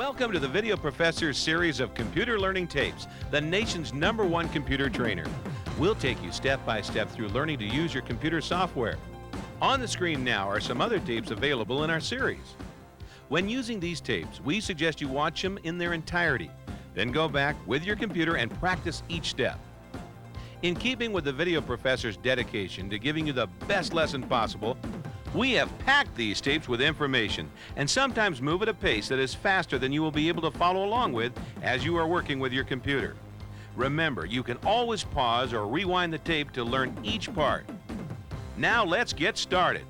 Welcome to the Video Professor's series of computer learning tapes, the nation's #1 computer trainer. We'll take you step by step through learning to use your computer software. On the screen now are some other tapes available in our series. When using these tapes, we suggest you watch them in their entirety, then go back with your computer and practice each step. In keeping with the Video Professor's dedication to giving you the best lesson possible, we have packed these tapes with information and sometimes move at a pace that is faster than you will be able to follow along with as you are working with your computer. Remember, you can always pause or rewind the tape to learn each part. Now let's get started.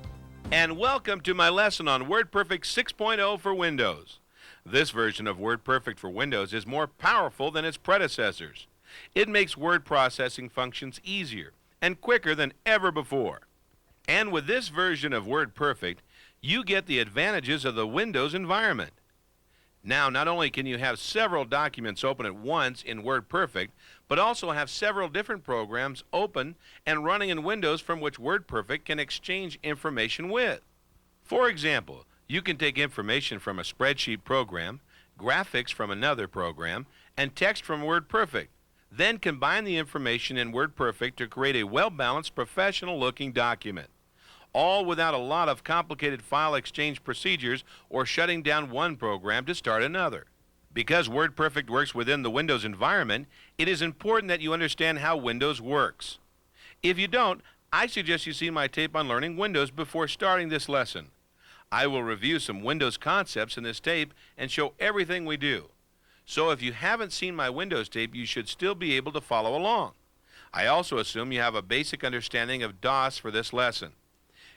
And welcome to my lesson on WordPerfect 6.0 for Windows. This version of WordPerfect for Windows is more powerful than its predecessors. It makes word processing functions easier and quicker than ever before. And with this version of WordPerfect, you get the advantages of the Windows environment. Now, not only can you have several documents open at once in WordPerfect, but also have several different programs open and running in Windows from which WordPerfect can exchange information with. For example, you can take information from a spreadsheet program, graphics from another program, and text from WordPerfect. Then combine the information in WordPerfect to create a well-balanced, professional-looking document, all without a lot of complicated file exchange procedures or shutting down one program to start another. Because WordPerfect works within the Windows environment, it is important that you understand how Windows works. If you don't, I suggest you see my tape on learning Windows before starting this lesson. I will review some Windows concepts in this tape and show everything we do. So if you haven't seen my Windows tape, you should still be able to follow along. I also assume you have a basic understanding of DOS for this lesson.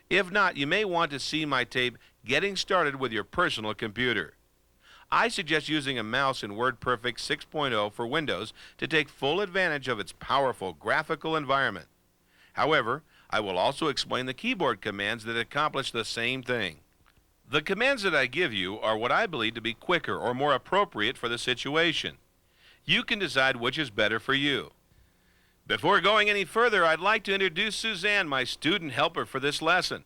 If not, you may want to see my tape Getting Started with Your Personal Computer. I suggest using a mouse in WordPerfect 6.0 for Windows to take full advantage of its powerful graphical environment. However, I will also explain the keyboard commands that accomplish the same thing. The commands that I give you are what I believe to be quicker or more appropriate for the situation. You can decide which is better for you. Before going any further, I'd like to introduce Suzanne, my student helper for this lesson.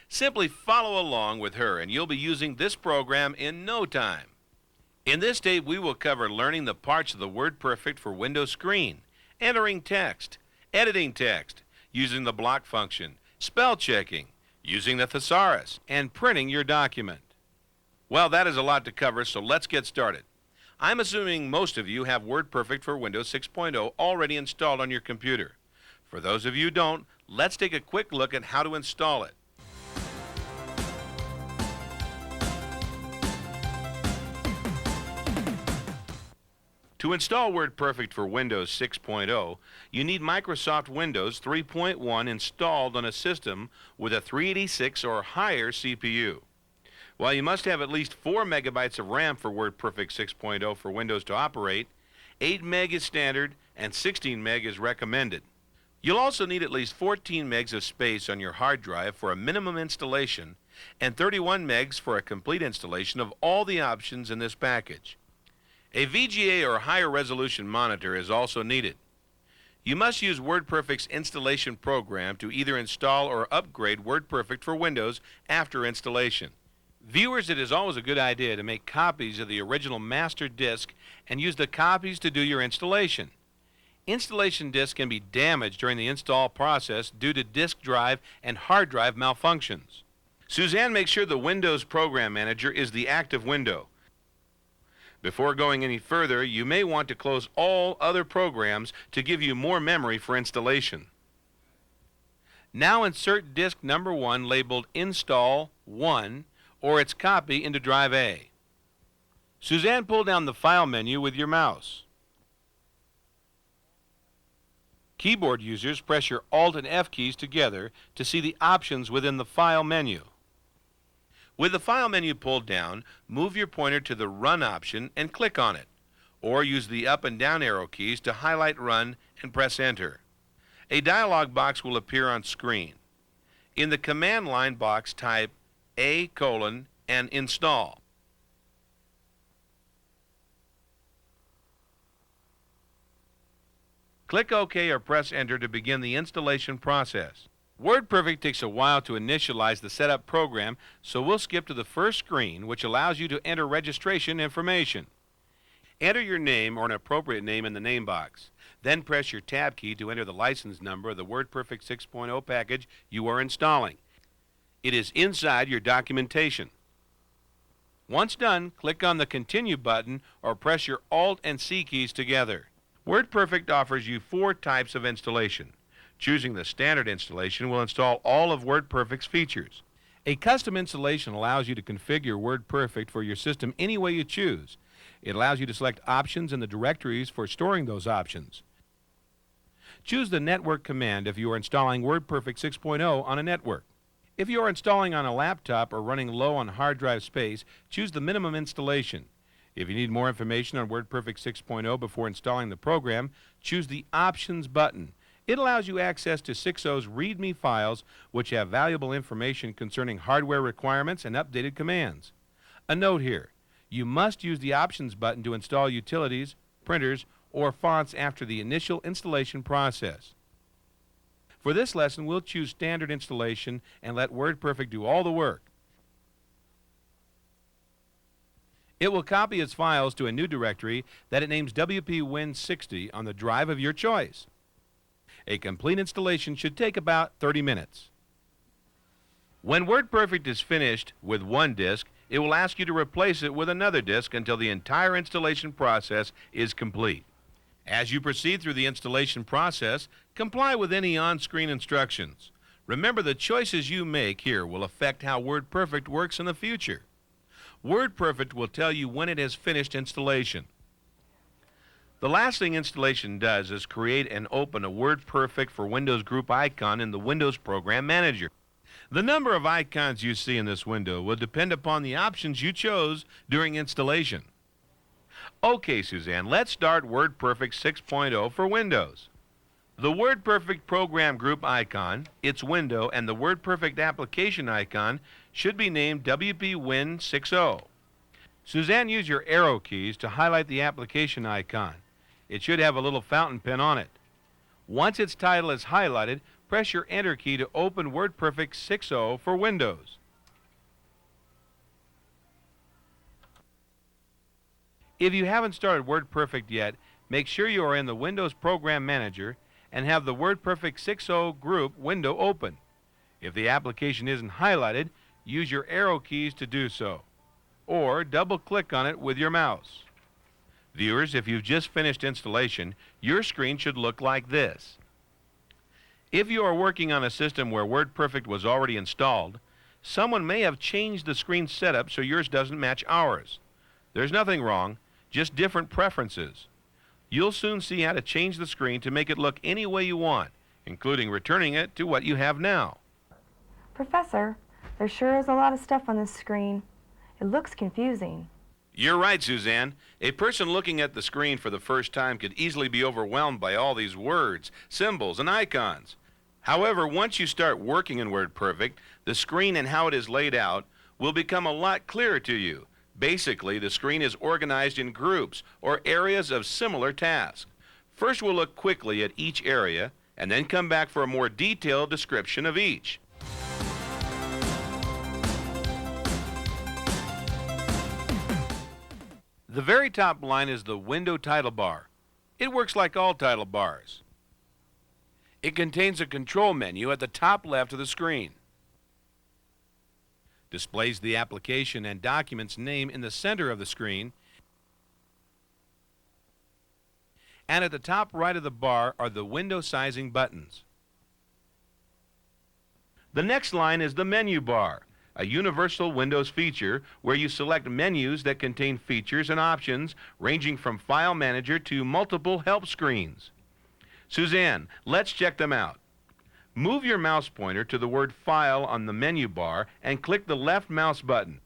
Simply follow along with her and you'll be using this program in no time. In this tape, we will cover learning the parts of the WordPerfect for Windows screen, entering text, editing text, using the block function, spell checking, using the thesaurus, and printing your document. Well, that is a lot to cover, so let's get started. I'm assuming most of you have WordPerfect for Windows 6.0 already installed on your computer. For those of you who don't, let's take a quick look at how to install it. To install WordPerfect for Windows 6.0, you need Microsoft Windows 3.1 installed on a system with a 386 or higher CPU. While you must have at least 4 megabytes of RAM for WordPerfect 6.0 for Windows to operate, 8 meg is standard and 16 meg is recommended. You'll also need at least 14 megs of space on your hard drive for a minimum installation and 31 megs for a complete installation of all the options in this package. A VGA or higher resolution monitor is also needed. You must use WordPerfect's installation program to either install or upgrade WordPerfect for Windows after installation. Viewers, it is always a good idea to make copies of the original master disk and use the copies to do your installation. Installation disks can be damaged during the install process due to disk drive and hard drive malfunctions. Suzanne makes sure the Windows Program Manager is the active window. Before going any further, you may want to close all other programs to give you more memory for installation. Now insert disk number 1 labeled Install 1 or its copy into Drive A. Suzanne, pull down the File menu with your mouse. Keyboard users, press your Alt and F keys together to see the options within the File menu. With the File menu pulled down, move your pointer to the Run option and click on it, or use the up and down arrow keys to highlight Run and press Enter. A dialog box will appear on screen. In the command line box, type A: and install. Click OK or press Enter to begin the installation process. WordPerfect takes a while to initialize the setup program, so we'll skip to the first screen, which allows you to enter registration information. Enter your name or an appropriate name in the name box. Then press your Tab key to enter the license number of the WordPerfect 6.0 package you are installing. It is inside your documentation. Once done, click on the Continue button or press your Alt and C keys together. WordPerfect offers you 4 types of installation. Choosing the standard installation will install all of WordPerfect's features. A custom installation allows you to configure WordPerfect for your system any way you choose. It allows you to select options in the directories for storing those options. Choose the Network command if you are installing WordPerfect 6.0 on a network. If you are installing on a laptop or running low on hard drive space, choose the minimum installation. If you need more information on WordPerfect 6.0 before installing the program, choose the Options button. It allows you access to 6.0's README files, which have valuable information concerning hardware requirements and updated commands. A note here, you must use the Options button to install utilities, printers, or fonts after the initial installation process. For this lesson, we'll choose standard installation and let WordPerfect do all the work. It will copy its files to a new directory that it names WP-Win60 on the drive of your choice. A complete installation should take about 30 minutes. When WordPerfect is finished with one disk, it will ask you to replace it with another disk until the entire installation process is complete. As you proceed through the installation process, comply with any on-screen instructions. Remember, the choices you make here will affect how WordPerfect works in the future. WordPerfect will tell you when it has finished installation. The last thing installation does is create and open a WordPerfect for Windows group icon in the Windows Program Manager. The number of icons you see in this window will depend upon the options you chose during installation. Okay, Suzanne, let's start WordPerfect 6.0 for Windows. The WordPerfect program group icon, its window, and the WordPerfect application icon should be named WP-Win60. Suzanne, use your arrow keys to highlight the application icon. It should have a little fountain pen on it. Once its title is highlighted, press your Enter key to open WordPerfect 6.0 for Windows. If you haven't started WordPerfect yet, make sure you are in the Windows Program Manager and have the WordPerfect 6.0 group window open. If the application isn't highlighted, use your arrow keys to do so, or double-click on it with your mouse. Viewers, if you've just finished installation, your screen should look like this. If you are working on a system where WordPerfect was already installed, someone may have changed the screen setup so yours doesn't match ours. There's nothing wrong, just different preferences. You'll soon see how to change the screen to make it look any way you want, including returning it to what you have now. Professor, there sure is a lot of stuff on this screen. It looks confusing. You're right, Suzanne. A person looking at the screen for the first time could easily be overwhelmed by all these words, symbols, and icons. However, once you start working in WordPerfect, the screen and how it is laid out will become a lot clearer to you. Basically, the screen is organized in groups or areas of similar tasks. First, we'll look quickly at each area and then come back for a more detailed description of each. The very top line is the window title bar. It works like all title bars. It contains a control menu at the top left of the screen. Displays the application and document's name in the center of the screen. And at the top right of the bar are the window sizing buttons. The next line is the menu bar, a universal Windows feature where you select menus that contain features and options ranging from File Manager to multiple help screens. Suzanne, let's check them out. Move your mouse pointer to the word File on the menu bar and click the left mouse button.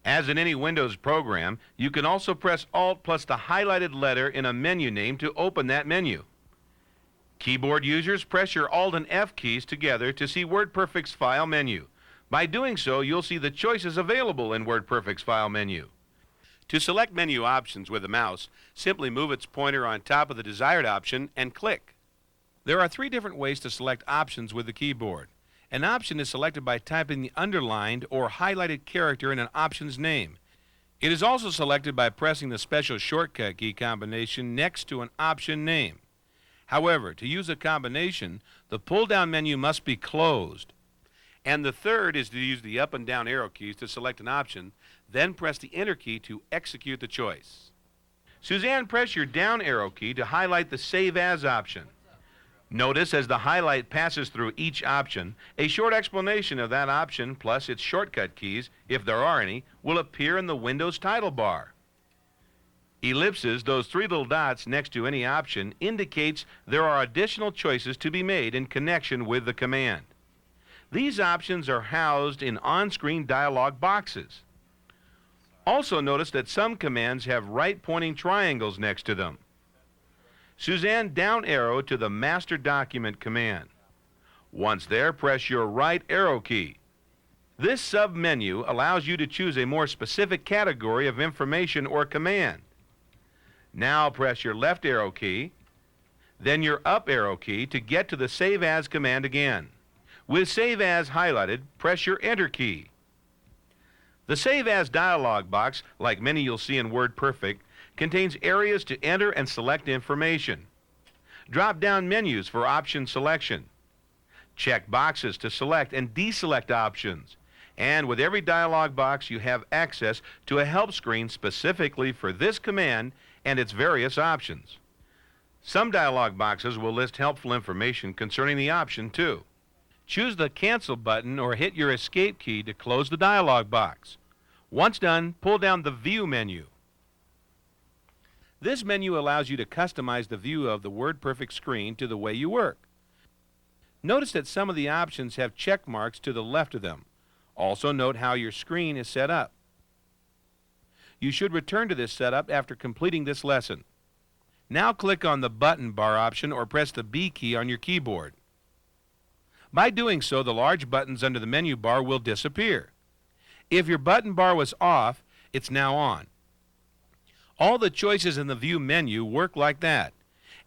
As in any Windows program, you can also press Alt plus the highlighted letter in a menu name to open that menu. Keyboard users, press your Alt and F keys together to see WordPerfect's file menu. By doing so, you'll see the choices available in WordPerfect's file menu. To select menu options with the mouse, simply move its pointer on top of the desired option and click. There are 3 different ways to select options with the keyboard. An option is selected by typing the underlined or highlighted character in an option's name. It is also selected by pressing the special shortcut key combination next to an option name. However, to use a combination, the pull-down menu must be closed. And the third is to use the up and down arrow keys to select an option, then press the Enter key to execute the choice. Suzanne, press your down arrow key to highlight the Save As option. Notice as the highlight passes through each option, a short explanation of that option plus its shortcut keys, if there are any, will appear in the Windows title bar. Ellipses, those 3 little dots next to any option, indicates there are additional choices to be made in connection with the command. These options are housed in on-screen dialog boxes. Also notice that some commands have right-pointing triangles next to them. Suzanne, down arrow to the Master Document command. Once there, press your right arrow key. This sub-menu allows you to choose a more specific category of information or command. Now press your left arrow key, then your up arrow key to get to the Save As command again. With Save As highlighted, press your Enter key. The Save As dialog box, like many you'll see in WordPerfect, contains areas to enter and select information. Drop-down menus for option selection. Check boxes to select and deselect options. And with every dialog box, you have access to a help screen specifically for this command and its various options. Some dialog boxes will list helpful information concerning the option too. Choose the Cancel button or hit your Escape key to close the dialog box. Once done, pull down the View menu. This menu allows you to customize the view of the WordPerfect screen to the way you work. Notice that some of the options have check marks to the left of them. Also note how your screen is set up. You should return to this setup after completing this lesson. Now click on the button bar option or press the B key on your keyboard. By doing so, the large buttons under the menu bar will disappear. If your button bar was off, it's now on. All the choices in the View menu work like that.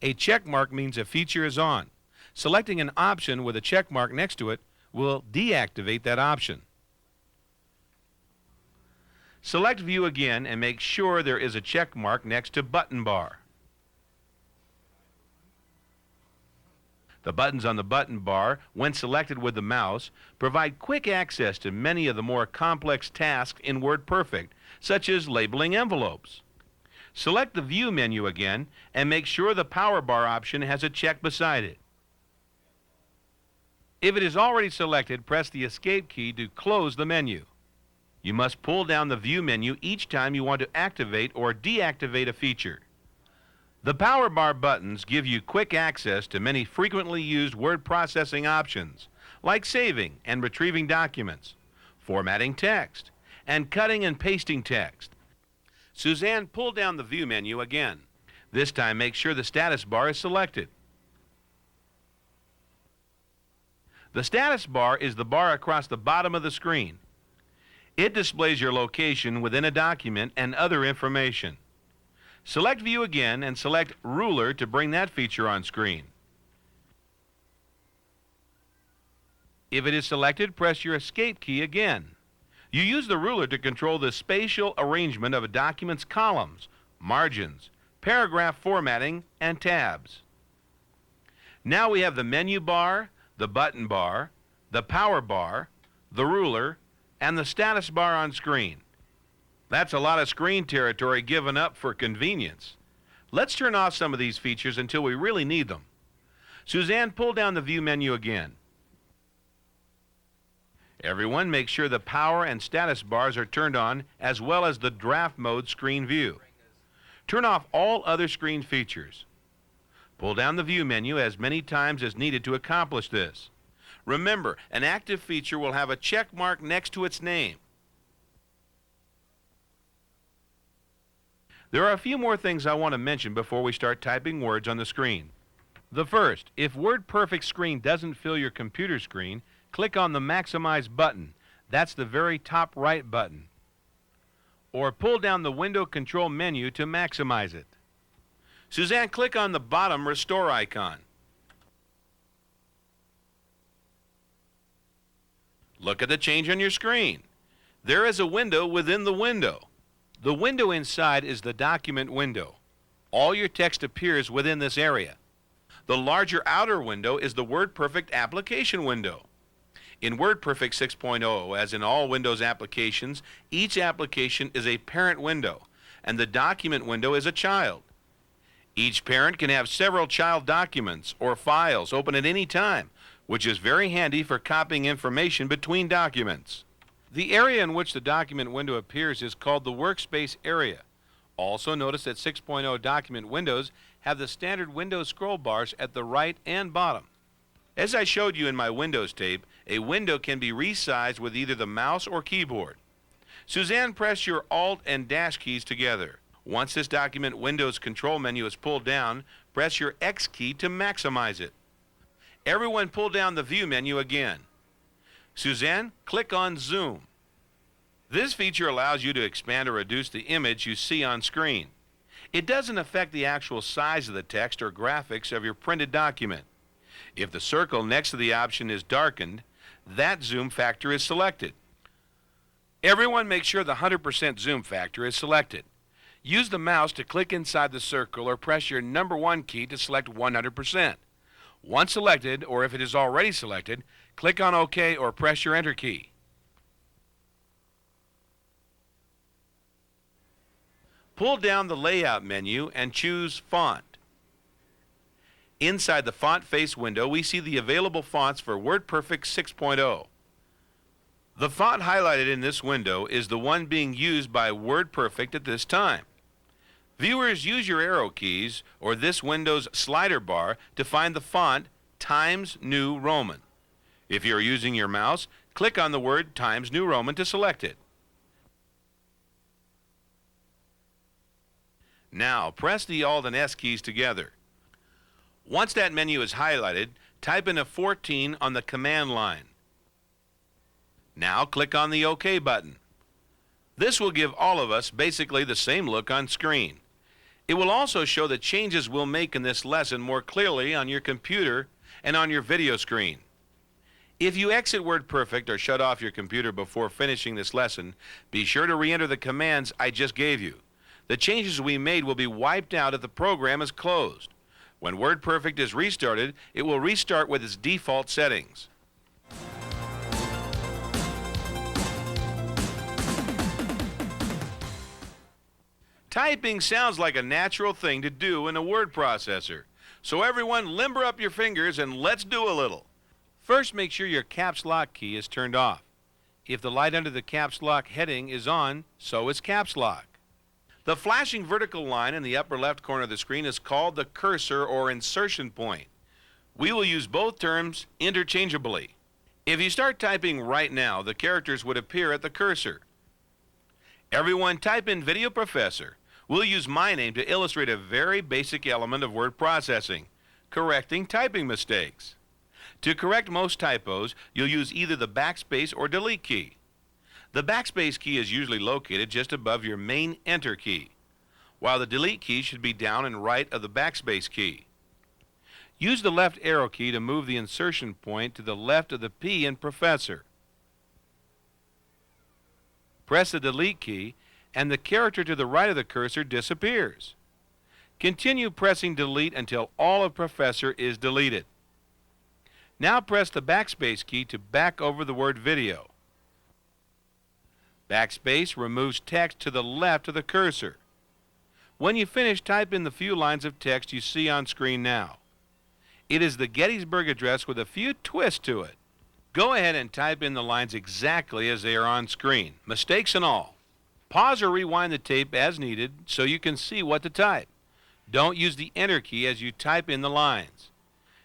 A check mark means a feature is on. Selecting an option with a check mark next to it will deactivate that option. Select View again and make sure there is a check mark next to Button bar. The buttons on the button bar, when selected with the mouse, provide quick access to many of the more complex tasks in WordPerfect, such as labeling envelopes. Select the View menu again and make sure the power bar option has a check beside it. If it is already selected, press the Escape key to close the menu. You must pull down the View menu each time you want to activate or deactivate a feature. The power bar buttons give you quick access to many frequently used word processing options, like saving and retrieving documents, formatting text, and cutting and pasting text. Suzanne, pull down the View menu again. This time make sure the status bar is selected. The status bar is the bar across the bottom of the screen. It displays your location within a document and other information. Select View again and select Ruler to bring that feature on screen. If it is selected, press your Escape key again. You use the ruler to control the spatial arrangement of a document's columns, margins, paragraph formatting, and tabs. Now we have the menu bar, the button bar, the power bar, the ruler, and the status bar on screen. That's a lot of screen territory given up for convenience. Let's turn off some of these features until we really need them. Suzanne, pull down the View menu again. Everyone, make sure the power and status bars are turned on, as well as the draft mode screen view. Turn off all other screen features. Pull down the View menu as many times as needed to accomplish this. Remember, an active feature will have a check mark next to its name. There are a few more things I want to mention before we start typing words on the screen. The first, if WordPerfect screen doesn't fill your computer screen, click on the Maximize button. That's the very top right button. Or pull down the Window Control menu to maximize it. Suzanne, click on the bottom Restore icon. Look at the change on your screen. There is a window within the window. The window inside is the document window. All your text appears within this area. The larger outer window is the WordPerfect application window. In WordPerfect 6.0, as in all Windows applications, each application is a parent window, and the document window is a child. Each parent can have several child documents or files open at any time, which is very handy for copying information between documents. The area in which the document window appears is called the workspace area. Also notice that 6.0 document windows have the standard Windows scroll bars at the right and bottom. As I showed you in my Windows tape, a window can be resized with either the mouse or keyboard. Suzanne, press your Alt and Dash keys together. Once this document window's control menu is pulled down, press your X key to maximize it. Everyone pull down the View menu again. Suzanne, click on Zoom. This feature allows you to expand or reduce the image you see on screen. It doesn't affect the actual size of the text or graphics of your printed document. If the circle next to the option is darkened, that zoom factor is selected. Everyone make sure the 100% zoom factor is selected. Use the mouse to click inside the circle or press your number 1 key to select 100%. Once selected, or if it is already selected, click on OK or press your Enter key. Pull down the Layout menu and choose Font. Inside the Font Face window, we see the available fonts for WordPerfect 6.0. The font highlighted in this window is the one being used by WordPerfect at this time. Viewers, use your arrow keys or this window's slider bar to find the font Times New Roman. If you are using your mouse, click on the word Times New Roman to select it. Now, press the Alt and S keys together. Once that menu is highlighted, type in a 14 on the command line. Now click on the OK button. This will give all of us basically the same look on screen. It will also show the changes we'll make in this lesson more clearly on your computer and on your video screen. If you exit WordPerfect or shut off your computer before finishing this lesson, be sure to re-enter the commands I just gave you. The changes we made will be wiped out if the program is closed. When WordPerfect is restarted, it will restart with its default settings. Typing sounds like a natural thing to do in a word processor. So everyone limber up your fingers and let's do a little. First, make sure your caps lock key is turned off. If the light under the caps lock heading is on, so is caps lock. The flashing vertical line in the upper left corner of the screen is called the cursor or insertion point. We will use both terms interchangeably. If you start typing right now, the characters would appear at the cursor. Everyone type in Video Professor. We'll use my name to illustrate a very basic element of word processing, correcting typing mistakes. To correct most typos, you'll use either the backspace or delete key. The backspace key is usually located just above your main Enter key, while the delete key should be down and right of the backspace key. Use the left arrow key to move the insertion point to the left of the P in Professor. Press the delete key and the character to the right of the cursor disappears. Continue pressing delete until all of Professor is deleted. Now press the backspace key to back over the word video. Backspace removes text to the left of the cursor. When you finish, type in the few lines of text you see on screen now. It is the Gettysburg Address with a few twists to it. Go ahead and type in the lines exactly as they are on screen, mistakes and all. Pause or rewind the tape as needed so you can see what to type. Don't use the Enter key as you type in the lines.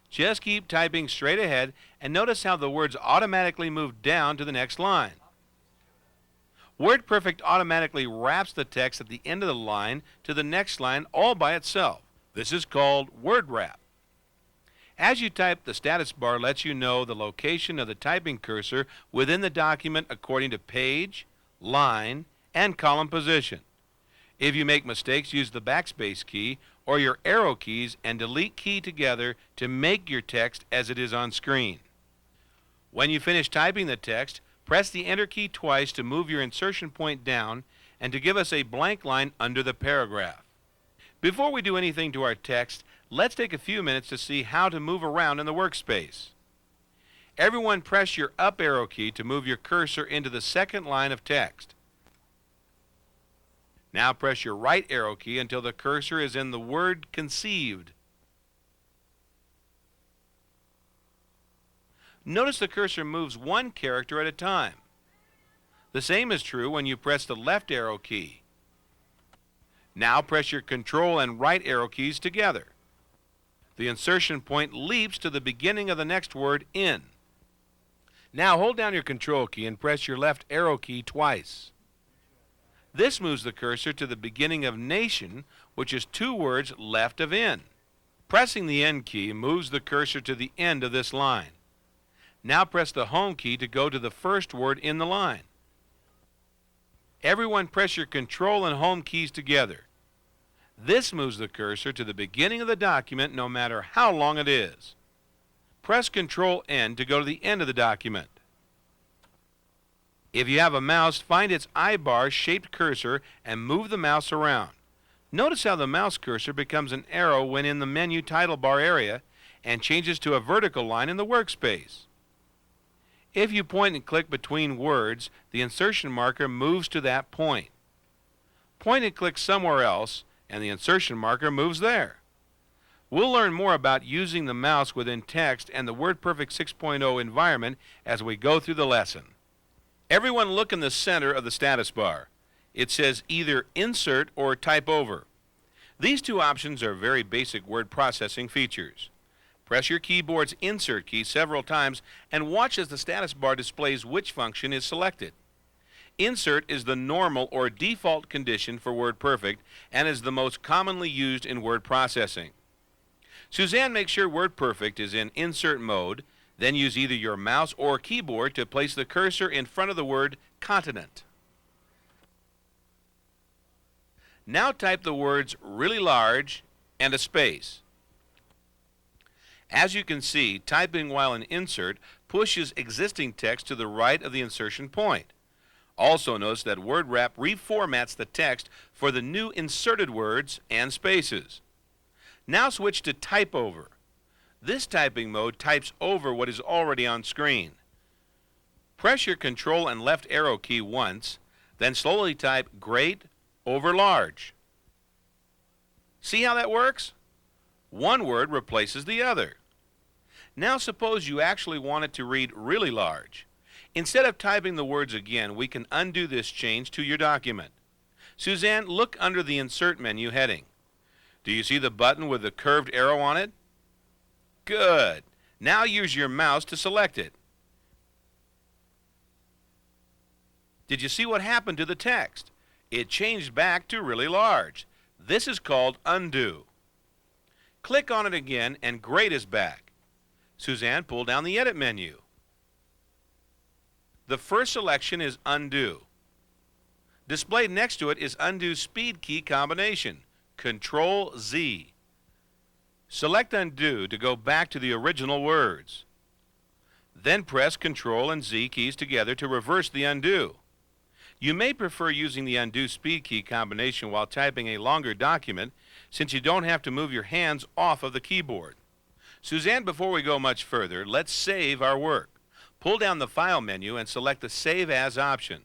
Just keep typing straight ahead and notice how the words automatically move down to the next line. WordPerfect automatically wraps the text at the end of the line to the next line all by itself. This is called word wrap. As you type, the status bar lets you know the location of the typing cursor within the document according to page, line, and column position. If you make mistakes, use the backspace key or your arrow keys and delete key together to make your text as it is on screen. When you finish typing the text, Press the Enter key twice to move your insertion point down and to give us a blank line under the paragraph. Before we do anything to our text, let's take a few minutes to see how to move around in the workspace. Everyone press your up arrow key to move your cursor into the second line of text. Now press your right arrow key until the cursor is in the word conceived. Notice the cursor moves one character at a time. The same is true when you press the left arrow key. Now press your control and right arrow keys together. The insertion point leaps to the beginning of the next word, in. Now hold down your control key and press your left arrow key twice. This moves the cursor to the beginning of nation, which is 2 words left of in. Pressing the end key moves the cursor to the end of this line. Now press the home key to go to the first word in the line. Everyone press your control and home keys together. This moves the cursor to the beginning of the document no matter how long it is. Press Control N to go to the end of the document. If you have a mouse, find its I-bar shaped cursor and move the mouse around. Notice how the mouse cursor becomes an arrow when in the menu title bar area and changes to a vertical line in the workspace. If you point and click between words, the insertion marker moves to that point. Point and click somewhere else, and the insertion marker moves there. We'll learn more about using the mouse within text and the WordPerfect 6.0 environment as we go through the lesson. Everyone look in the center of the status bar. It says either Insert or Type Over. These two options are very basic word processing features. Press your keyboard's Insert key several times and watch as the status bar displays which function is selected. Insert is the normal or default condition for WordPerfect and is the most commonly used in word processing. Suzanne makes sure WordPerfect is in insert mode, then use either your mouse or keyboard to place the cursor in front of the word continent. Now type the words really large and a space. As you can see, typing while in insert pushes existing text to the right of the insertion point. Also notice that WordWrap reformats the text for the new inserted words and spaces. Now switch to Type Over. This typing mode types over what is already on screen. Press your Control and left arrow key once, then slowly type Great over Large. See how that works? One word replaces the other. Now suppose you actually want it to read really large. Instead of typing the words again, we can undo this change to your document. Suzanne, look under the Insert menu heading. Do you see the button with the curved arrow on it? Good. Now use your mouse to select it. Did you see what happened to the text? It changed back to really large. This is called undo. Click on it again and Great is back. Suzanne, pull down the Edit menu. The first selection is Undo. Displayed next to it is Undo Speed Key Combination, Control-Z. Select Undo to go back to the original words. Then press Control and Z keys together to reverse the undo. You may prefer using the Undo Speed Key combination while typing a longer document, since you don't have to move your hands off of the keyboard. Suzanne, before we go much further, let's save our work. Pull down the File menu and select the Save As option.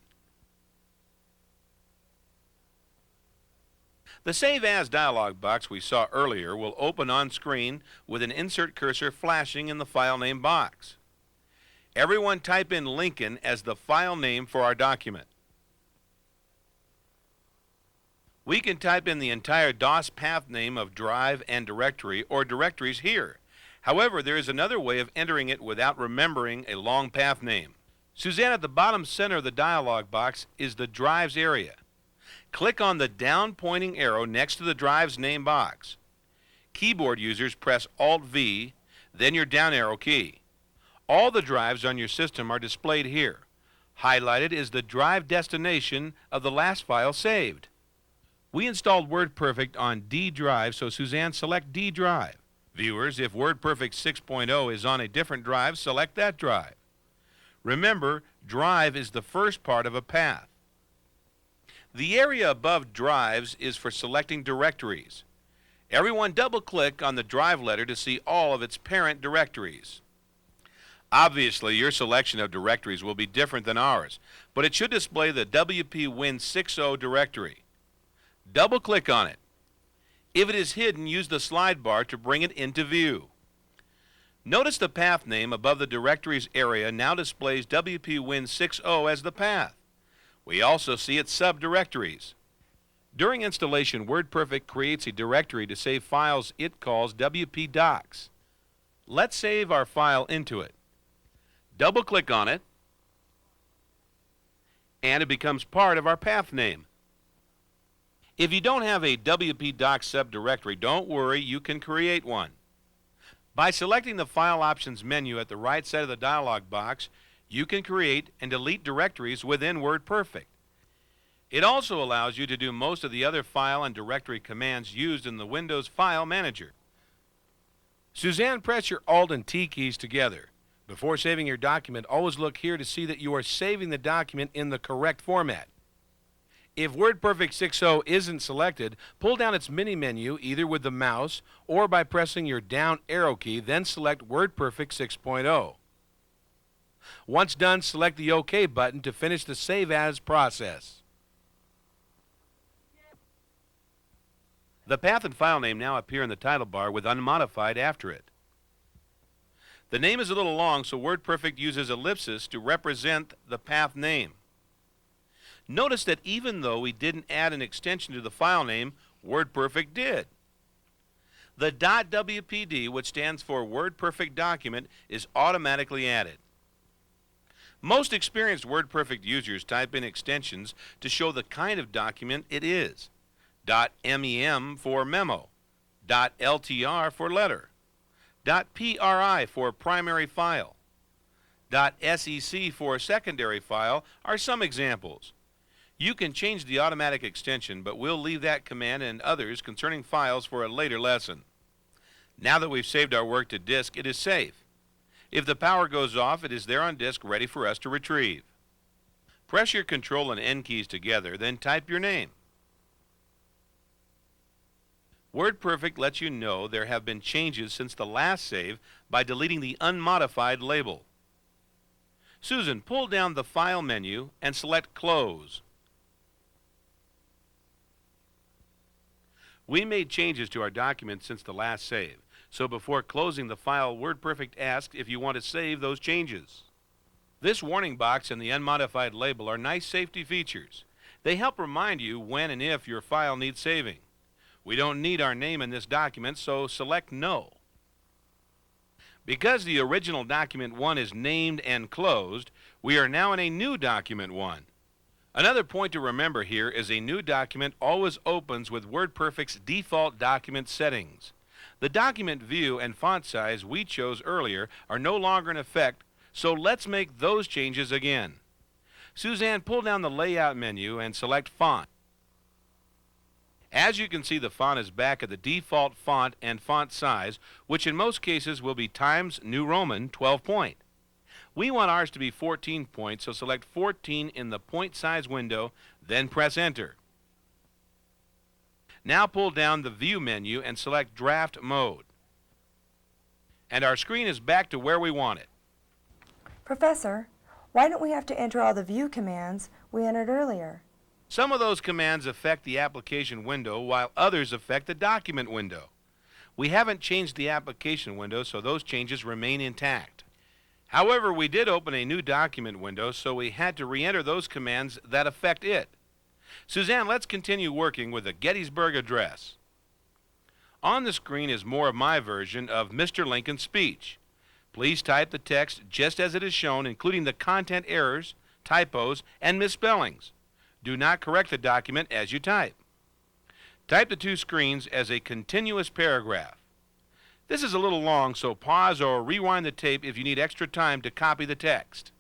The Save As dialog box we saw earlier will open on screen with an insert cursor flashing in the file name box. Everyone type in Lincoln as the file name for our document. We can type in the entire DOS path name of drive and directory or directories here. However, there is another way of entering it without remembering a long path name. Suzanne, at the bottom center of the dialog box is the drives area. Click on the down pointing arrow next to the drives name box. Keyboard users press Alt-V, then your down arrow key. All the drives on your system are displayed here. Highlighted is the drive destination of the last file saved. We installed WordPerfect on D drive, so Suzanne, select D drive. Viewers, if WordPerfect 6.0 is on a different drive, select that drive. Remember, drive is the first part of a path. The area above drives is for selecting directories. Everyone double-click on the drive letter to see all of its parent directories. Obviously, your selection of directories will be different than ours, but it should display the WP Win 6.0 directory. Double-click on it. If it is hidden, use the slide bar to bring it into view. Notice the path name above the directories area now displays WP Win 6.0 as the path. We also see its subdirectories. During installation, WordPerfect creates a directory to save files it calls WP Docs. Let's save our file into it. Double-click on it, and it becomes part of our path name. If you don't have a WP Docs subdirectory, don't worry, you can create one. By selecting the File Options menu at the right side of the dialog box, you can create and delete directories within WordPerfect. It also allows you to do most of the other file and directory commands used in the Windows File Manager. Suzanne, press your Alt and T keys together. Before saving your document, always look here to see that you are saving the document in the correct format. If WordPerfect 6.0 isn't selected, pull down its mini menu either with the mouse or by pressing your down arrow key, then select WordPerfect 6.0. Once done, select the OK button to finish the Save As process. The path and file name now appear in the title bar with unmodified after it. The name is a little long, so WordPerfect uses ellipsis to represent the path name. Notice that even though we didn't add an extension to the file name, WordPerfect did. The .wpd, which stands for WordPerfect Document, is automatically added. Most experienced WordPerfect users type in extensions to show the kind of document it is. .mem for memo, .ltr for letter, .pri for primary file, .sec for secondary file are some examples. You can change the automatic extension, but we'll leave that command and others concerning files for a later lesson. Now that we've saved our work to disk, it is safe. If the power goes off, it is there on disk ready for us to retrieve. Press your Control and N keys together, then type your name. WordPerfect lets you know there have been changes since the last save by deleting the unmodified label. Susan, pull down the File menu and select Close. We made changes to our document since the last save, so before closing the file, WordPerfect asks if you want to save those changes. This warning box and the unmodified label are nice safety features. They help remind you when and if your file needs saving. We don't need our name in this document, so select No. Because the original document 1 is named and closed, we are now in a new document 1. Another point to remember here is a new document always opens with WordPerfect's default document settings. The document view and font size we chose earlier are no longer in effect, so let's make those changes again. Suzanne, pull down the Layout menu and select Font. As you can see, the font is back at the default font and font size, which in most cases will be Times New Roman 12 point. We want ours to be 14 point, so select 14 in the point size window, then press Enter. Now pull down the View menu and select Draft Mode. And our screen is back to where we want it. Professor, why don't we have to enter all the view commands we entered earlier? Some of those commands affect the application window, while others affect the document window. We haven't changed the application window, so those changes remain intact. However, we did open a new document window, so we had to re-enter those commands that affect it. Suzanne, let's continue working with the Gettysburg Address. On the screen is more of my version of Mr. Lincoln's speech. Please type the text just as it is shown, including the content errors, typos, and misspellings. Do not correct the document as you type. Type the two screens as a continuous paragraph. This is a little long, so pause or rewind the tape if you need extra time to copy the text.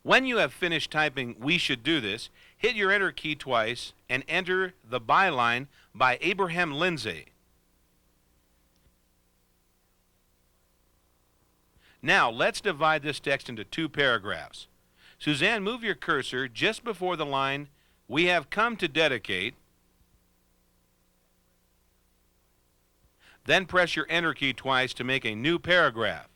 When you have finished typing "We should do this," hit your Enter key twice and enter the byline by Abraham Lindsay. Now, let's divide this text into two paragraphs. Suzanne, move your cursor just before the line, "We have come to dedicate." Then press your Enter key twice to make a new paragraph.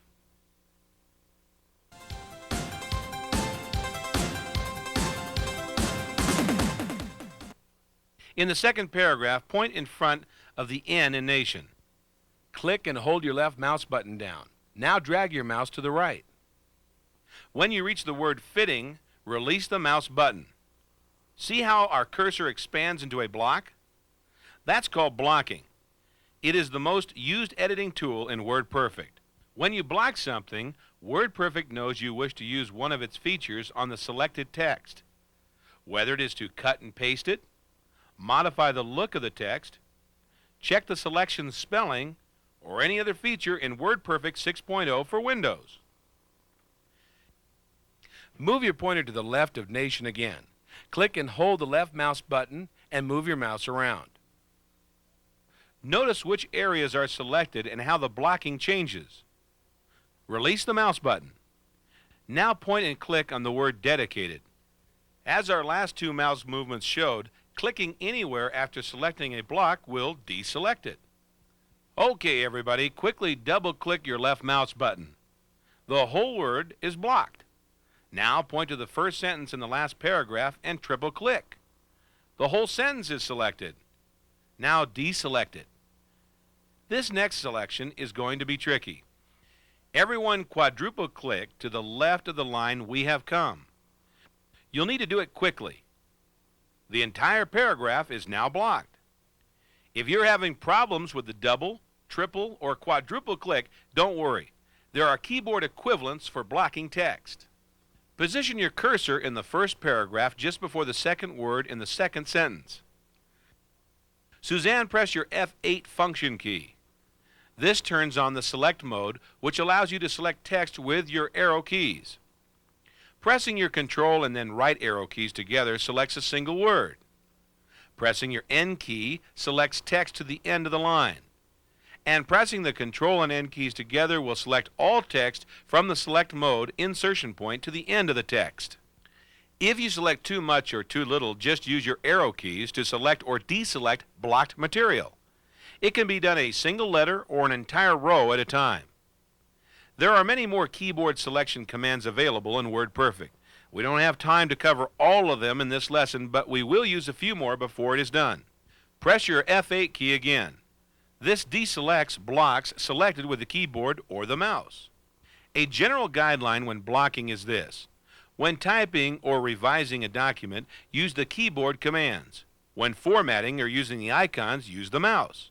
In the second paragraph, point in front of the N in nation. Click and hold your left mouse button down. Now drag your mouse to the right. When you reach the word fitting, release the mouse button. See how our cursor expands into a block? That's called blocking. It is the most used editing tool in WordPerfect. When you block something, WordPerfect knows you wish to use one of its features on the selected text. Whether it is to cut and paste it, modify the look of the text, check the selection spelling, or any other feature in WordPerfect 6.0 for Windows. Move your pointer to the left of Nation again. Click and hold the left mouse button and move your mouse around. Notice which areas are selected and how the blocking changes. Release the mouse button. Now point and click on the word Dedicated. As our last two mouse movements showed, clicking anywhere after selecting a block will deselect it. Okay, everybody, quickly double-click your left mouse button. The whole word is blocked. Now point to the first sentence in the last paragraph and triple-click. The whole sentence is selected. Now deselect it. This next selection is going to be tricky. Everyone quadruple-click to the left of the line "We have come." You'll need to do it quickly. The entire paragraph is now blocked. If you're having problems with the double, triple, or quadruple click, don't worry. There are keyboard equivalents for blocking text. Position your cursor in the first paragraph just before the second word in the second sentence. Suzanne, press your F8 function key. This turns on the select mode, which allows you to select text with your arrow keys. Pressing your control and then right arrow keys together selects a single word. Pressing your N key selects text to the end of the line. And pressing the control and N keys together will select all text from the select mode insertion point to the end of the text. If you select too much or too little, just use your arrow keys to select or deselect blocked material. It can be done a single letter or an entire row at a time. There are many more keyboard selection commands available in WordPerfect. We don't have time to cover all of them in this lesson, but we will use a few more before it is done. Press your F8 key again. This deselects blocks selected with the keyboard or the mouse. A general guideline when blocking is this. When typing or revising a document, use the keyboard commands. When formatting or using the icons, use the mouse.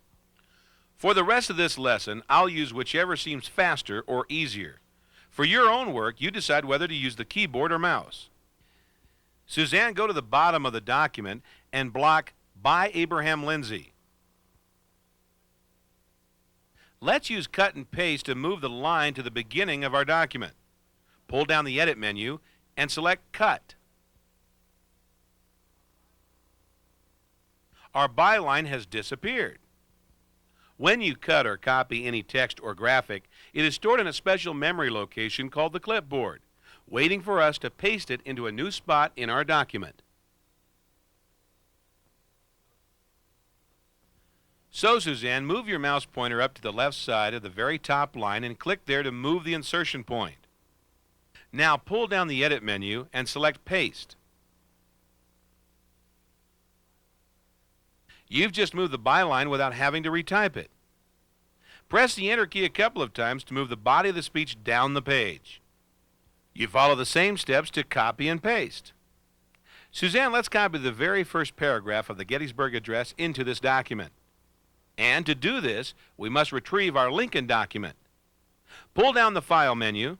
For the rest of this lesson, I'll use whichever seems faster or easier. For your own work, you decide whether to use the keyboard or mouse. Suzanne, go to the bottom of the document and block "By Abraham Lindsay." Let's use cut and paste to move the line to the beginning of our document. Pull down the Edit menu and select Cut. Our byline has disappeared. When you cut or copy any text or graphic, it is stored in a special memory location called the clipboard, waiting for us to paste it into a new spot in our document. So, Suzanne, move your mouse pointer up to the left side of the very top line and click there to move the insertion point. Now pull down the Edit menu and select Paste. You've just moved the byline without having to retype it. Press the Enter key a couple of times to move the body of the speech down the page. You follow the same steps to copy and paste. Suzanne, let's copy the very first paragraph of the Gettysburg Address into this document. And to do this, we must retrieve our Lincoln document. Pull down the File menu.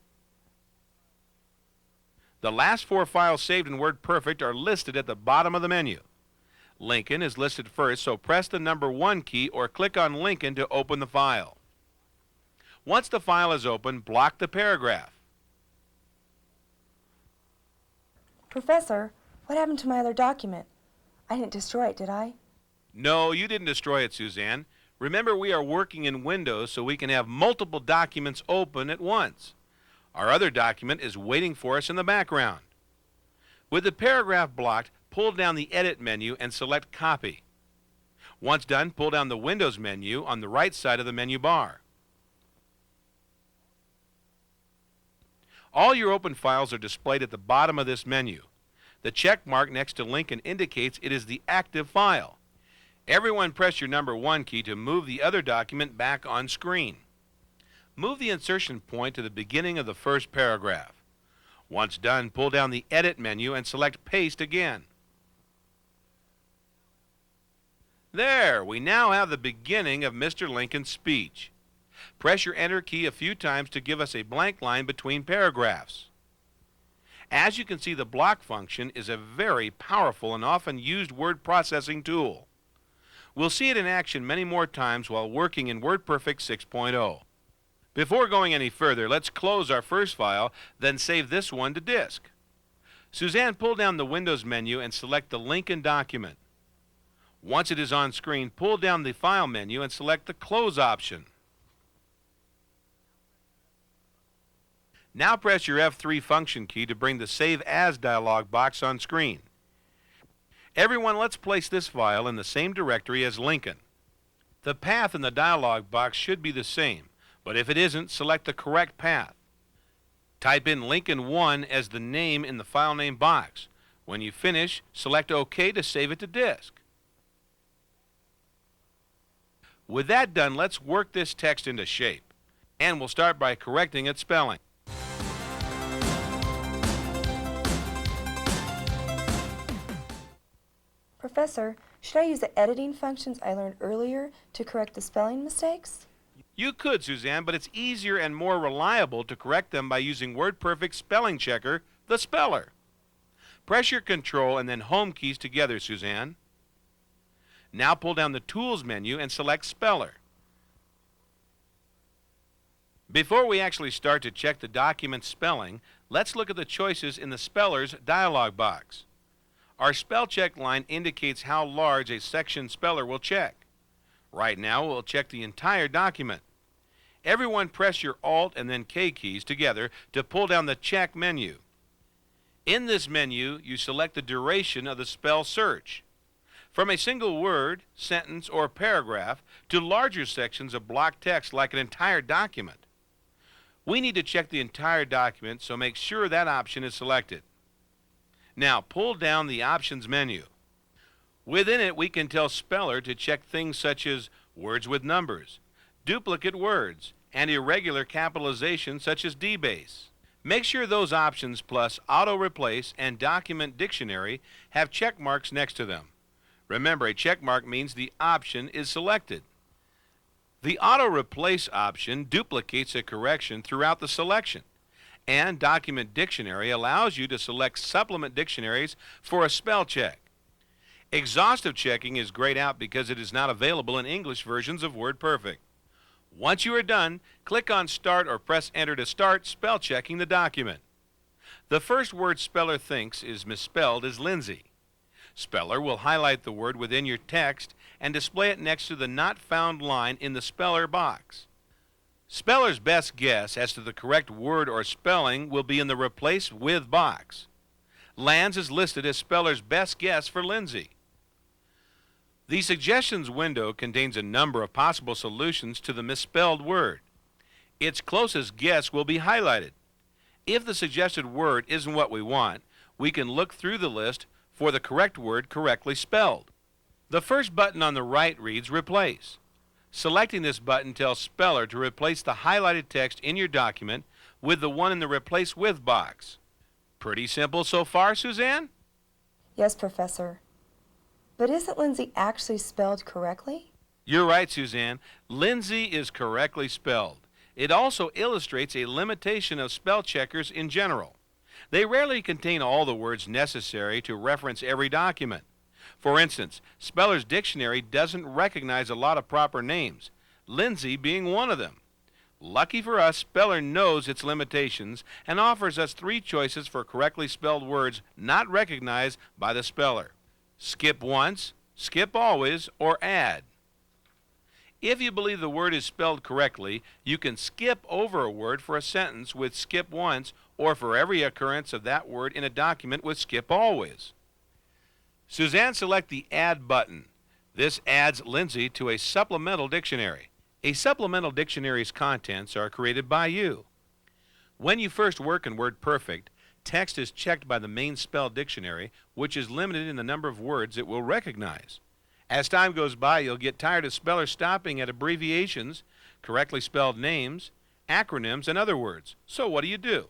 The last 4 files saved in WordPerfect are listed at the bottom of the menu. Lincoln is listed first, so press the number 1 key or click on Lincoln to open the file. Once the file is open, block the paragraph. Professor, what happened to my other document? I didn't destroy it, did I? No, you didn't destroy it, Suzanne. Remember, we are working in Windows so we can have multiple documents open at once. Our other document is waiting for us in the background. With the paragraph blocked, pull down the Edit menu and select Copy. Once done, pull down the Windows menu on the right side of the menu bar. All your open files are displayed at the bottom of this menu. The check mark next to Lincoln indicates it is the active file. Everyone press your number 1 key to move the other document back on screen. Move the insertion point to the beginning of the first paragraph. Once done, pull down the Edit menu and select Paste again. There, we now have the beginning of Mr. Lincoln's speech. Press your Enter key a few times to give us a blank line between paragraphs. As you can see, the block function is a very powerful and often used word processing tool. We'll see it in action many more times while working in WordPerfect 6.0. Before going any further, let's close our first file, then save this one to disk. Suzanne, pull down the Windows menu and select the Lincoln document. Once it is on screen, pull down the File menu and select the Close option. Now press your F3 function key to bring the Save As dialog box on screen. Everyone, let's place this file in the same directory as Lincoln. The path in the dialog box should be the same, but if it isn't, select the correct path. Type in Lincoln 1 as the name in the file name box. When you finish, select OK to save it to disk. With that done, let's work this text into shape. And we'll start by correcting its spelling. Professor, should I use the editing functions I learned earlier to correct the spelling mistakes? You could, Suzanne, but it's easier and more reliable to correct them by using WordPerfect Spelling Checker, the speller. Press your Control and then Home keys together, Suzanne. Now pull down the Tools menu and select Speller. Before we actually start to check the document's spelling, let's look at the choices in the Spellers dialog box. Our spell check line indicates how large a section speller will check. Right now, we'll check the entire document. Everyone press your Alt and then K keys together to pull down the Check menu. In this menu, you select the duration of the spell search. From a single word, sentence, or paragraph to larger sections of block text like an entire document. We need to check the entire document, so make sure that option is selected. Now pull down the Options menu. Within it, we can tell Speller to check things such as words with numbers, duplicate words, and irregular capitalization such as debase. Make sure those options plus Auto Replace and Document Dictionary have check marks next to them. Remember, a check mark means the option is selected. The Auto Replace option duplicates a correction throughout the selection, and Document Dictionary allows you to select supplement dictionaries for a spell check. Exhaustive checking is grayed out because it is not available in English versions of WordPerfect. Once you are done, click on Start or press Enter to start spell checking the document. The first word Speller thinks is misspelled is Lindsay. Speller will highlight the word within your text and display it next to the Not Found line in the Speller box. Speller's best guess as to the correct word or spelling will be in the Replace With box. Lands is listed as Speller's best guess for Lindsay. The Suggestions window contains a number of possible solutions to the misspelled word. Its closest guess will be highlighted. If the suggested word isn't what we want, we can look through the list for the correct word correctly spelled. The first button on the right reads Replace. Selecting this button tells Speller to replace the highlighted text in your document with the one in the Replace With box. Pretty simple so far, Suzanne? Yes, Professor. But isn't Lindsay actually spelled correctly? You're right, Suzanne. Lindsay is correctly spelled. It also illustrates a limitation of spell checkers in general. They rarely contain all the words necessary to reference every document. For instance, Speller's Dictionary doesn't recognize a lot of proper names, Lindsay being one of them. Lucky for us, Speller knows its limitations and offers us 3 choices for correctly spelled words not recognized by the speller. Skip once, skip always, or add. If you believe the word is spelled correctly, you can skip over a word for a sentence with skip once, or for every occurrence of that word in a document with skip always. Suzanne, select the Add button. This adds Lindsay to a supplemental dictionary. A supplemental dictionary's contents are created by you. When you first work in WordPerfect, text is checked by the main spell dictionary, which is limited in the number of words it will recognize. As time goes by, you'll get tired of spellers stopping at abbreviations, correctly spelled names, acronyms, and other words. So what do?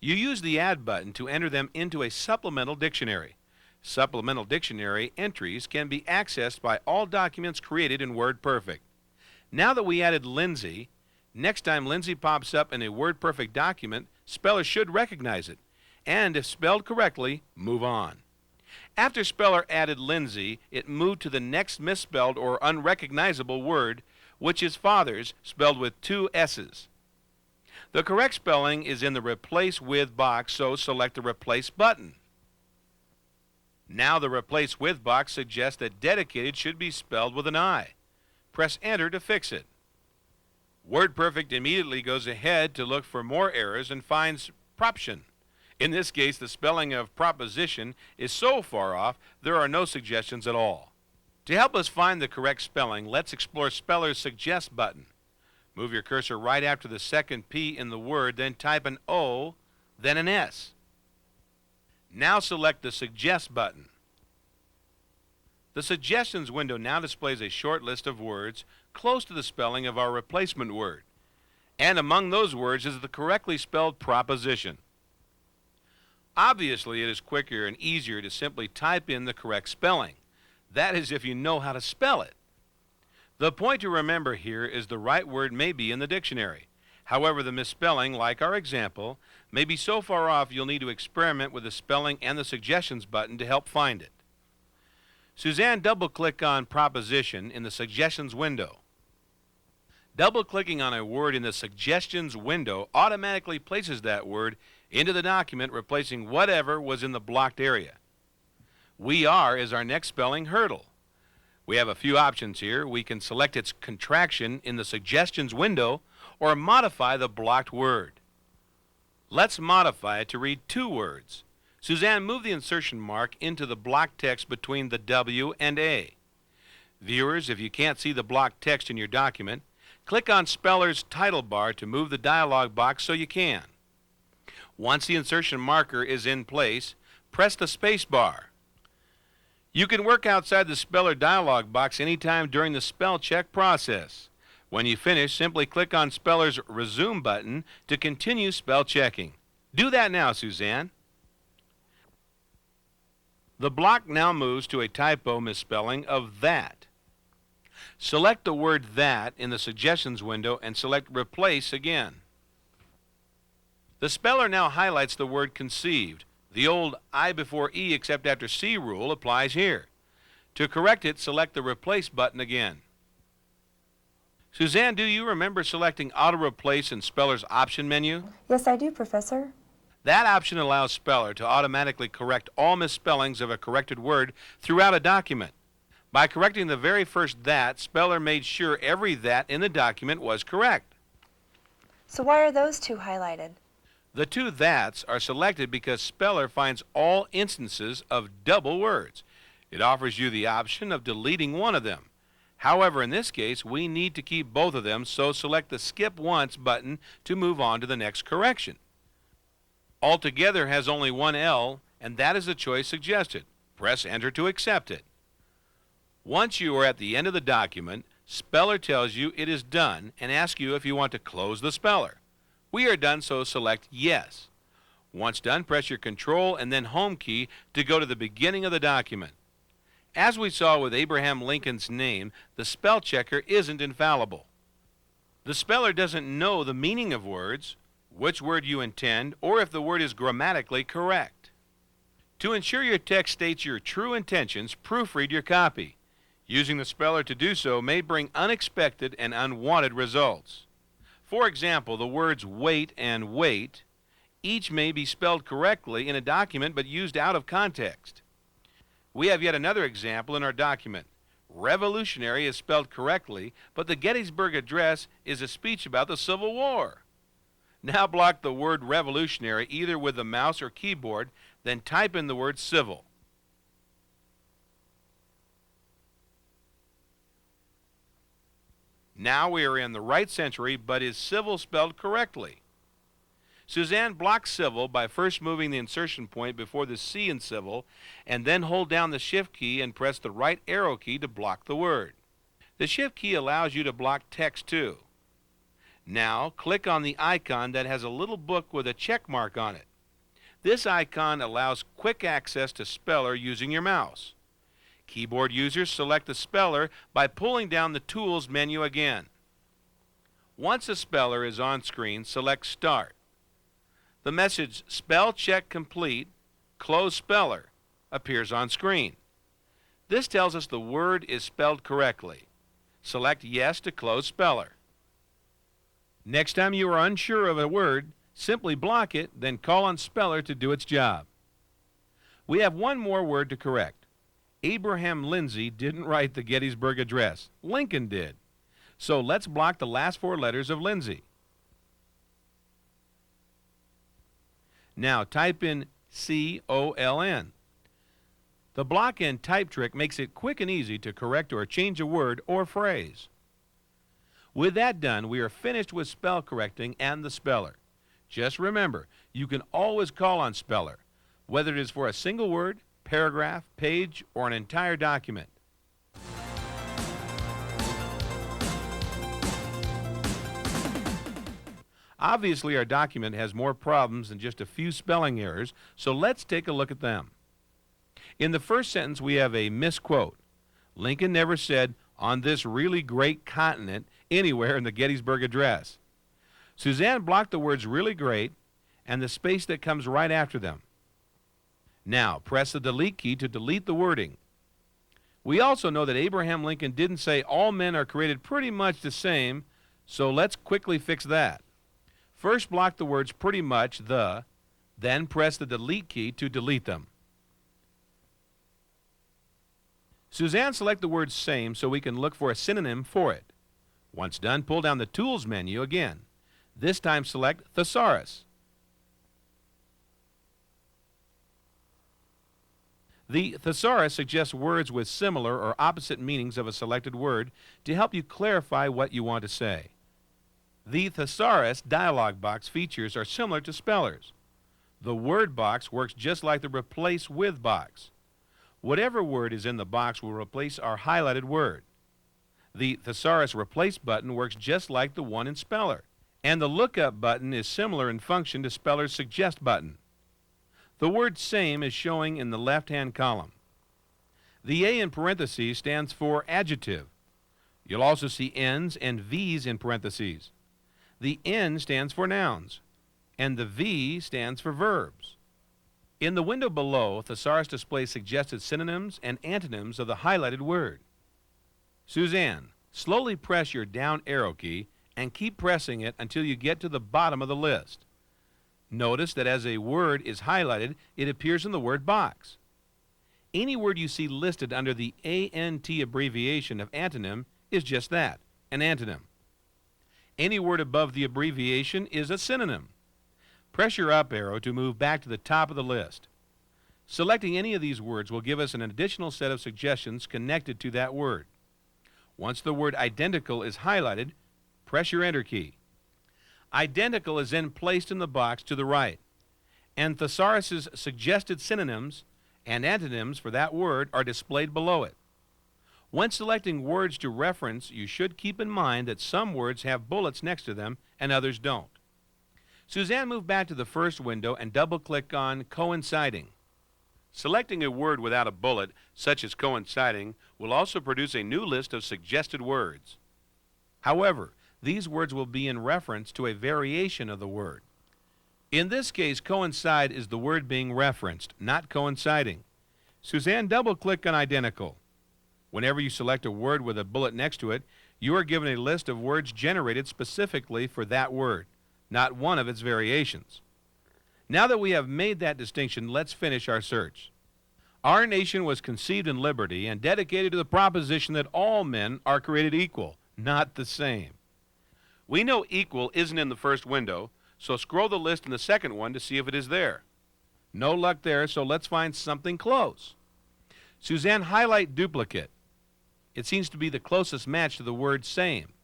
You use the Add button to enter them into a supplemental dictionary. Supplemental dictionary entries can be accessed by all documents created in WordPerfect. Now that we added Lindsay, next time Lindsay pops up in a WordPerfect document, spellers should recognize it, and if spelled correctly, move on. After speller added Lindsay, it moved to the next misspelled or unrecognizable word, which is father's, spelled with 2 S's. The correct spelling is in the Replace With box, so select the Replace button. Now the Replace With box suggests that dedicated should be spelled with an I. Press Enter to fix it. WordPerfect immediately goes ahead to look for more errors and finds proption. In this case, the spelling of proposition is so far off, there are no suggestions at all. To help us find the correct spelling, let's explore Speller's Suggest button. Move your cursor right after the second P in the word, then type an O, then an S. Now select the Suggest button. The Suggestions window now displays a short list of words close to the spelling of our replacement word. And among those words is the correctly spelled proposition. Obviously, it is quicker and easier to simply type in the correct spelling. That is, if you know how to spell it. The point to remember here is the right word may be in the dictionary. However, the misspelling, like our example, may be so far off you'll need to experiment with the spelling and the Suggestions button to help find it. Suzanne, double-click on Proposition in the Suggestions window. Double-clicking on a word in the Suggestions window automatically places that word into the document, replacing whatever was in the blocked area. We Are is our next spelling hurdle. We have a few options here. We can select its contraction in the Suggestions window or modify the blocked word. Let's modify it to read 2 words. Suzanne, move the insertion mark into the blocked text between the W and A. Viewers, if you can't see the blocked text in your document, click on Speller's title bar to move the dialog box so you can. Once the insertion marker is in place, press the space bar. You can work outside the Speller dialog box anytime during the spell check process. When you finish, simply click on Speller's Resume button to continue spell checking. Do that now, Suzanne. The block now moves to a typo misspelling of that. Select the word that in the Suggestions window and select Replace again. The speller now highlights the word conceived. The old I before E except after C rule applies here. To correct it, select the Replace button again. Suzanne, do you remember selecting Auto Replace in Speller's option menu? Yes, I do, Professor. That option allows Speller to automatically correct all misspellings of a corrected word throughout a document. By correcting the very first that, Speller made sure every that in the document was correct. So why are those 2 highlighted? The 2 that's are selected because Speller finds all instances of double words. It offers you the option of deleting one of them. However, in this case, we need to keep both of them, so select the Skip Once button to move on to the next correction. Altogether has only 1 L, and that is the choice suggested. Press Enter to accept it. Once you are at the end of the document, Speller tells you it is done and asks you if you want to close the speller. We are done, so select Yes. Once done, press your Control and then Home key to go to the beginning of the document. As we saw with Abraham Lincoln's name, the spell checker isn't infallible. The speller doesn't know the meaning of words, which word you intend, or if the word is grammatically correct. To ensure your text states your true intentions, proofread your copy. Using the speller to do so may bring unexpected and unwanted results. For example, the words wait and wait each may be spelled correctly in a document but used out of context. We have yet another example in our document. Revolutionary is spelled correctly, but the Gettysburg Address is a speech about the Civil War. Now block the word revolutionary either with the mouse or keyboard, then type in the word civil. Now we are in the right century, but is civil spelled correctly? Suzanne blocks civil by first moving the insertion point before the C in civil, and then hold down the Shift key and press the right arrow key to block the word. The Shift key allows you to block text too. Now click on the icon that has a little book with a check mark on it. This icon allows quick access to Speller using your mouse. Keyboard users select the Speller by pulling down the Tools menu again. Once the Speller is on screen, select Start. The message Spell Check Complete, Close Speller appears on screen. This tells us the word is spelled correctly. Select Yes to close Speller. Next time you are unsure of a word, simply block it, then call on Speller to do its job. We have one more word to correct. Abraham Lindsay didn't write the Gettysburg Address. Lincoln did. So let's block the last 4 letters of Lindsay. Now type in C-O-L-N. The block and type trick makes it quick and easy to correct or change a word or phrase. With that done, we are finished with spell correcting and the Speller. Just remember, you can always call on Speller, whether it is for a single word, paragraph, page, or an entire document. Obviously, our document has more problems than just a few spelling errors, so let's take a look at them. In the first sentence, we have a misquote. Lincoln never said, "on this really great continent," anywhere in the Gettysburg Address. Suzanne blocked the words "really great" and the space that comes right after them. Now, press the Delete key to delete the wording. We also know that Abraham Lincoln didn't say all men are created pretty much the same, so let's quickly fix that. First block the words pretty much, then press the Delete key to delete them. Suzanne, select the word same so we can look for a synonym for it. Once done, pull down the Tools menu again. This time select Thesaurus. The thesaurus suggests words with similar or opposite meanings of a selected word to help you clarify what you want to say. The thesaurus dialog box features are similar to Speller's. The word box works just like the Replace With box. Whatever word is in the box will replace our highlighted word. The Thesaurus Replace button works just like the one in Speller, and the Lookup button is similar in function to Speller's Suggest button. The word Same is showing in the left-hand column. The A in parentheses stands for adjective. You'll also see N's and V's in parentheses. The N stands for nouns, and the V stands for verbs. In the window below, Thesaurus displays suggested synonyms and antonyms of the highlighted word. Suzanne, slowly press your down arrow key and keep pressing it until you get to the bottom of the list. Notice that as a word is highlighted, it appears in the word box. Any word you see listed under the ANT abbreviation of antonym is just that, an antonym. Any word above the abbreviation is a synonym. Press your up arrow to move back to the top of the list. Selecting any of these words will give us an additional set of suggestions connected to that word. Once the word identical is highlighted, press your enter key. Identical is then placed in the box to the right, and Thesaurus's suggested synonyms and antonyms for that word are displayed below it. When selecting words to reference, you should keep in mind that some words have bullets next to them and others don't. Suzanne moved back to the first window and double-click on Coinciding. Selecting a word without a bullet, such as coinciding, will also produce a new list of suggested words. However, these words will be in reference to a variation of the word. In this case, coincide is the word being referenced, not coinciding. Suzanne, double-click on Identical. Whenever you select a word with a bullet next to it, you are given a list of words generated specifically for that word, not one of its variations. Now that we have made that distinction, let's finish our search. Our nation was conceived in liberty and dedicated to the proposition that all men are created equal, not the same. We know equal isn't in the first window, so scroll the list in the second one to see if it is there. No luck there, so let's find something close. Suzanne, highlight duplicate. It seems to be the closest match to the word same.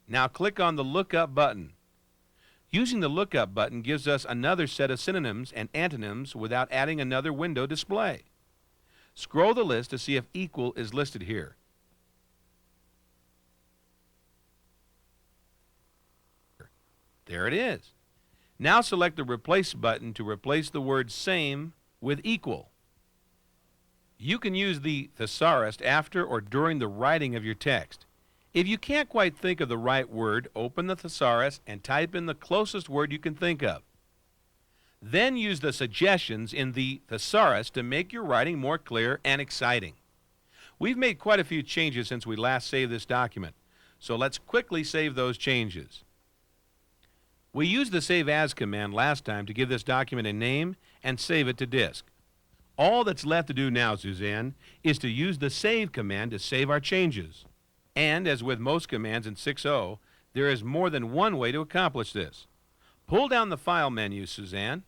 Now click on the lookup button. Using the lookup button gives us another set of synonyms and antonyms without adding another window display. Scroll the list to see if equal is listed here. There it is. Now select the Replace button to replace the word same with equal. You can use the thesaurus after or during the writing of your text. If you can't quite think of the right word, open the thesaurus and type in the closest word you can think of. Then use the suggestions in the thesaurus to make your writing more clear and exciting. We've made quite a few changes since we last saved this document, so let's quickly save those changes. We used the Save As command last time to give this document a name and save it to disk. All that's left to do now, Suzanne, is to use the Save command to save our changes. And as with most commands in 6.0, there is more than one way to accomplish this. Pull down the File menu, Suzanne.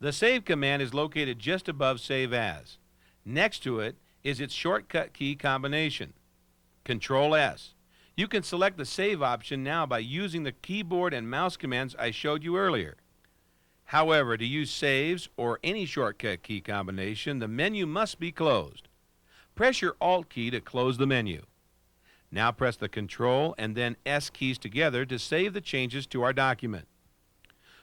The Save command is located just above Save As. Next to it is its shortcut key combination, Control-S. You can select the Save option now by using the keyboard and mouse commands I showed you earlier. However, to use Saves or any shortcut key combination, the menu must be closed. Press your Alt key to close the menu. Now press the Control and then S keys together to save the changes to our document.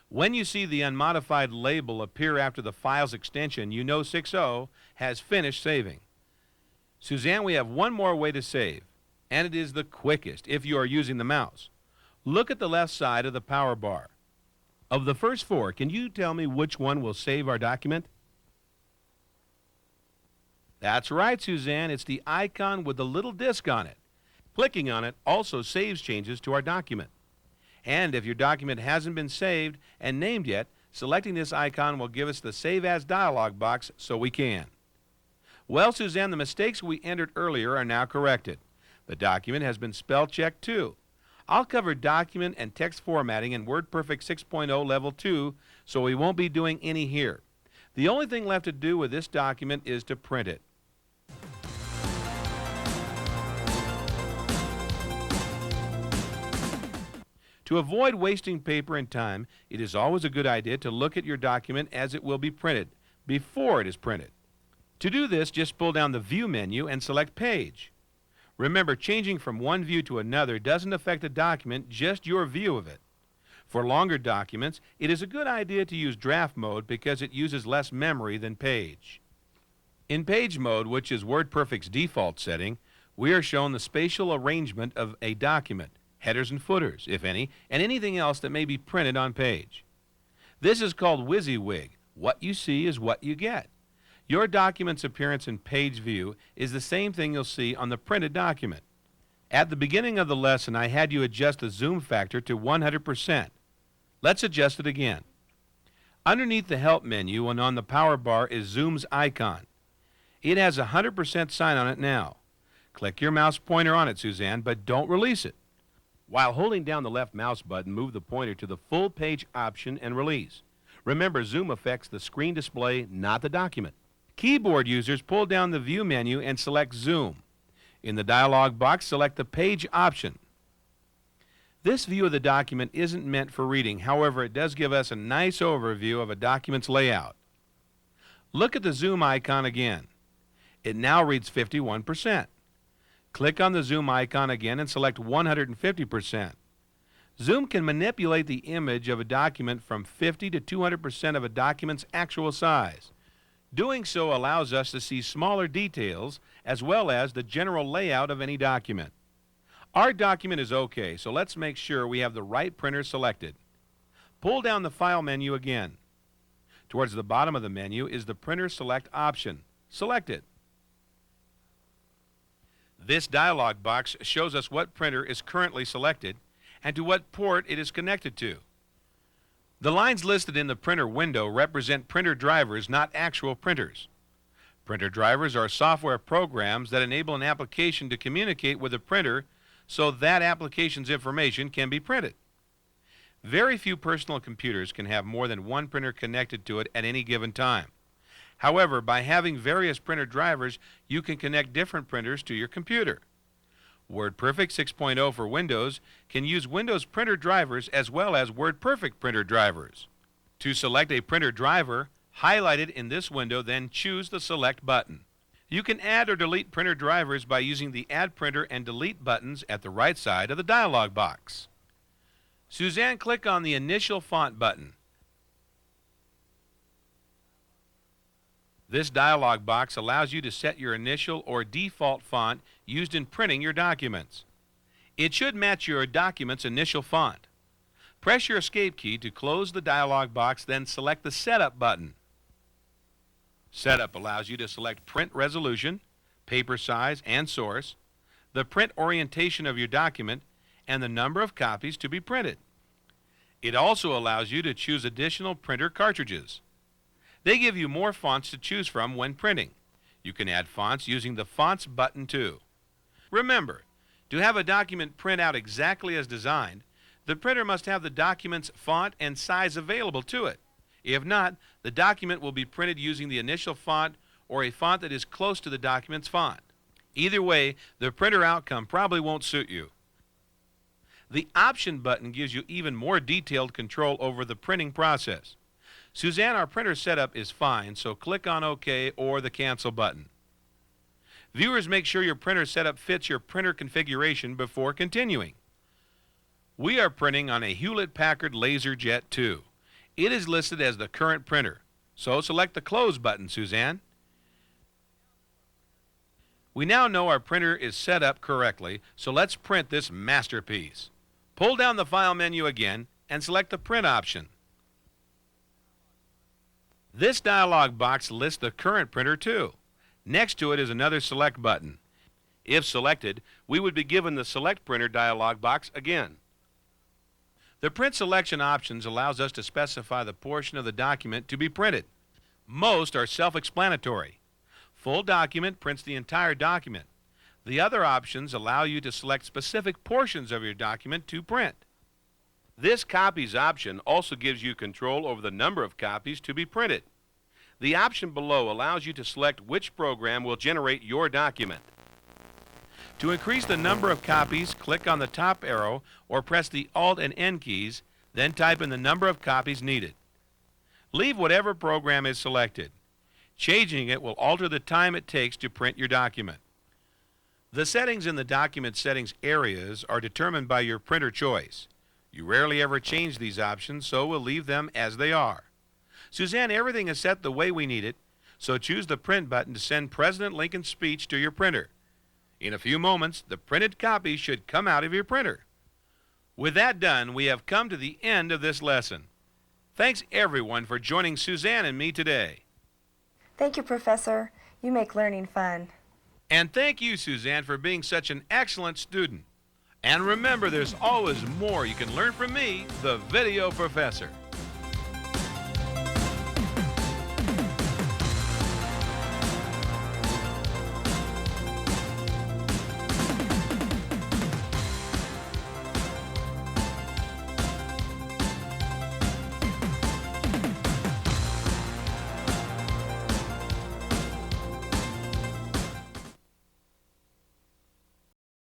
When you see the unmodified label appear after the file's extension, you know 6.0 has finished saving. Suzanne, we have one more way to save, and it is the quickest if you are using the mouse. Look at the left side of the power bar. Of the first four, can you tell me which one will save our document? That's right, Suzanne. It's the icon with the little disc on it. Clicking on it also saves changes to our document. And if your document hasn't been saved and named yet, selecting this icon will give us the Save As dialog box so we can. Well, Suzanne, the mistakes we entered earlier are now corrected. The document has been spell checked too. I'll cover document and text formatting in WordPerfect 6.0 Level 2, so we won't be doing any here. The only thing left to do with this document is to print it. To avoid wasting paper and time, it is always a good idea to look at your document as it will be printed before it is printed. To do this, just pull down the View menu and select Page. Remember, changing from one view to another doesn't affect the document, just your view of it. For longer documents, it is a good idea to use Draft mode because it uses less memory than Page. In Page mode, which is WordPerfect's default setting, we are shown the spatial arrangement of a document, headers and footers, if any, and anything else that may be printed on Page. This is called WYSIWYG. What you see is what you get. Your document's appearance in Page View is the same thing you'll see on the printed document. At the beginning of the lesson, I had you adjust the zoom factor to 100%. Let's adjust it again. Underneath the Help menu and on the power bar is Zoom's icon. It has a 100% sign on it now. Click your mouse pointer on it, Suzanne, but don't release it. While holding down the left mouse button, move the pointer to the Full Page option and release. Remember, Zoom affects the screen display, not the document. Keyboard users, pull down the View menu and select Zoom. In the dialog box, select the Page option. This view of the document isn't meant for reading. However, it does give us a nice overview of a document's layout. Look at the Zoom icon again. It now reads 51%. Click on the Zoom icon again and select 150%. Zoom can manipulate the image of a document from 50 to 200% of a document's actual size. Doing so allows us to see smaller details as well as the general layout of any document. Our document is okay, so let's make sure we have the right printer selected. Pull down the File menu again. Towards the bottom of the menu is the Printer Select option. Select it. This dialog box shows us what printer is currently selected and to what port it is connected to. The lines listed in the printer window represent printer drivers, not actual printers. Printer drivers are software programs that enable an application to communicate with a printer so that application's information can be printed. Very few personal computers can have more than one printer connected to it at any given time. However, by having various printer drivers, you can connect different printers to your computer. WordPerfect 6.0 for Windows can use Windows printer drivers as well as WordPerfect printer drivers. To select a printer driver, highlight it in this window, then choose the Select button. You can add or delete printer drivers by using the Add Printer and Delete buttons at the right side of the dialog box. Suzanne, click on the Initial Font button. This dialog box allows you to set your initial or default font used in printing your documents. It should match your document's initial font. Press your Escape key to close the dialog box, then select the Setup button. Setup allows you to select print resolution, paper size and source, the print orientation of your document, and the number of copies to be printed. It also allows you to choose additional printer cartridges. They give you more fonts to choose from when printing. You can add fonts using the Fonts button too. Remember, to have a document print out exactly as designed, the printer must have the document's font and size available to it. If not, the document will be printed using the initial font or a font that is close to the document's font. Either way, the printer outcome probably won't suit you. The Option button gives you even more detailed control over the printing process. Suzanne, our printer setup is fine, so click on OK or the Cancel button. Viewers, make sure your printer setup fits your printer configuration before continuing. We are printing on a Hewlett-Packard LaserJet 2. It is listed as the current printer, so select the Close button, Suzanne. We now know our printer is set up correctly, so let's print this masterpiece. Pull down the File menu again and select the Print option. This dialog box lists the current printer too. Next to it is another Select button. If selected, we would be given the Select Printer dialog box again. The Print Selection options allows us to specify the portion of the document to be printed. Most are self-explanatory. Full Document prints the entire document. The other options allow you to select specific portions of your document to print. This Copies option also gives you control over the number of copies to be printed. The option below allows you to select which program will generate your document. To increase the number of copies, click on the top arrow or press the Alt and N keys, then type in the number of copies needed. Leave whatever program is selected. Changing it will alter the time it takes to print your document. The settings in the Document Settings areas are determined by your printer choice. You rarely ever change these options, so we'll leave them as they are. Suzanne, everything is set the way we need it, so choose the Print button to send President Lincoln's speech to your printer. In a few moments, the printed copy should come out of your printer. With that done, we have come to the end of this lesson. Thanks everyone for joining Suzanne and me today. Thank you, Professor. You make learning fun. And thank you, Suzanne, for being such an excellent student. And remember, there's always more you can learn from me, the Video Professor.